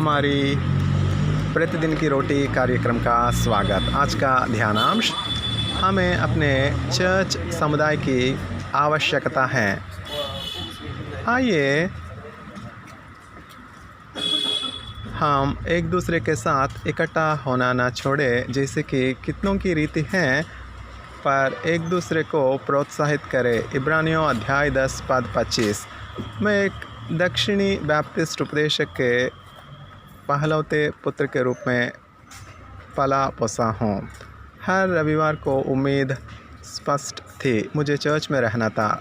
हमारी प्रतिदिन की रोटी कार्यक्रम का स्वागत। आज का ध्यानांश, हमें अपने चर्च समुदाय की आवश्यकता है। आइए हम एक दूसरे के साथ इकट्ठा होना ना छोड़ें, जैसे कि कितनों की रीति है, पर एक दूसरे को प्रोत्साहित करें। इब्रानियों अध्याय 10 पद 25। मैं एक दक्षिणी बैप्टिस्ट उपदेशक के पहलौते पुत्र के रूप में पला पोसा हूँ। हर रविवार को उम्मीद स्पष्ट थी, मुझे चर्च में रहना था।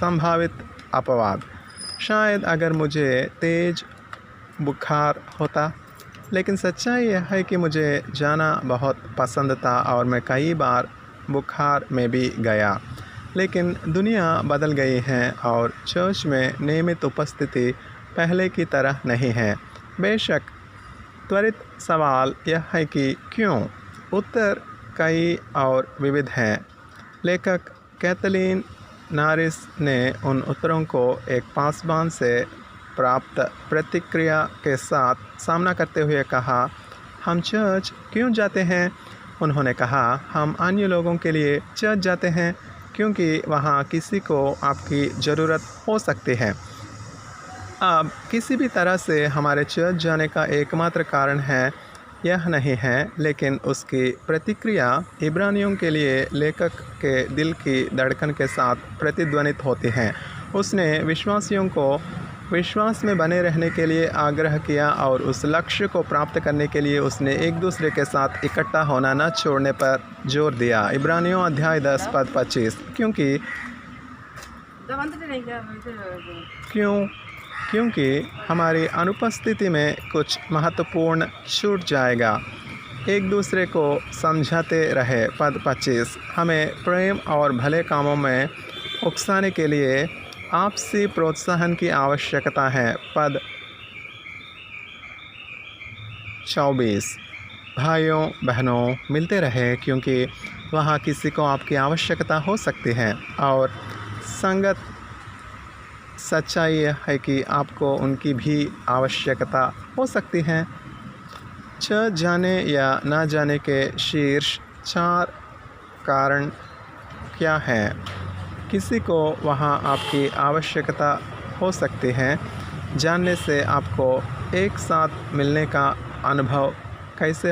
संभावित अपवाद, शायद अगर मुझे तेज बुखार होता, लेकिन सच्चाई यह है कि मुझे जाना बहुत पसंद था और मैं कई बार बुखार में भी गया। लेकिन दुनिया बदल गई है और चर्च में नियमित उपस्थिति पहले की तरह नहीं है। बेशक त्वरित सवाल यह है कि क्यों? उत्तर कई और विविध हैं। लेखक कैथलीन नारिस ने उन उत्तरों को एक पासबान से प्राप्त प्रतिक्रिया के साथ सामना करते हुए कहा, हम चर्च क्यों जाते हैं? उन्होंने कहा, हम अन्य लोगों के लिए चर्च जाते हैं क्योंकि वहाँ किसी को आपकी ज़रूरत हो सकती है। अब किसी भी तरह से हमारे चर्च जाने का एकमात्र कारण है यह नहीं है, लेकिन उसकी प्रतिक्रिया इब्रानियों के लिए लेखक के दिल की धड़कन के साथ प्रतिध्वनित होती है। उसने विश्वासियों को विश्वास में बने रहने के लिए आग्रह किया और उस लक्ष्य को प्राप्त करने के लिए उसने एक दूसरे के साथ इकट्ठा होना न छोड़ने पर जोर दिया। इब्रानियों अध्याय 10 पद 25। क्योंकि हमारी अनुपस्थिति में कुछ महत्वपूर्ण छूट जाएगा। एक दूसरे को समझाते रहे। पद 25। हमें प्रेम और भले कामों में उकसाने के लिए आपसी प्रोत्साहन की आवश्यकता है। पद 24। भाइयों बहनों, मिलते रहे क्योंकि वहाँ किसी को आपकी आवश्यकता हो सकती है और संगत सच्चाई यह है कि आपको उनकी भी आवश्यकता हो सकती है। चर्च जाने या ना जाने के शीर्ष 4 कारण क्या हैं? किसी को वहाँ आपकी आवश्यकता हो सकती है। जानने से आपको एक साथ मिलने का अनुभव कैसे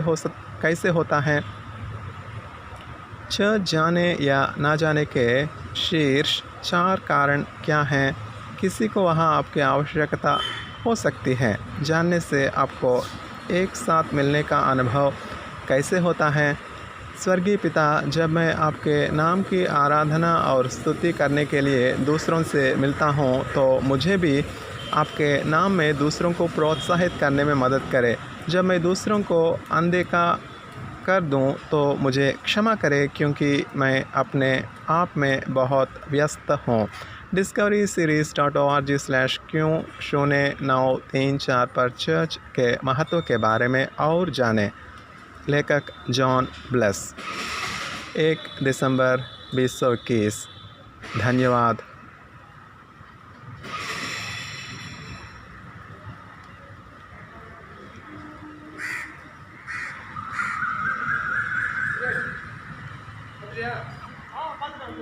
होता है? चर्च जाने या ना जाने के शीर्ष 4 कारण क्या हैं? किसी को वहाँ आपकी आवश्यकता हो सकती है। जानने से आपको एक साथ मिलने का अनुभव कैसे होता है? स्वर्गीय पिता, जब मैं आपके नाम की आराधना और स्तुति करने के लिए दूसरों से मिलता हूँ, तो मुझे भी आपके नाम में दूसरों को प्रोत्साहित करने में मदद करें। जब मैं दूसरों को अनदेखा कर दूँ, तो मुझे क्षमा करें क्योंकि मैं अपने आप में बहुत व्यस्त हूँ। discoveryseries.org/क्यों0934 पर चर्च के महत्व के बारे में और जानें। लेखक जॉन ब्लेस। 1 दिसंबर 2021। धन्यवाद।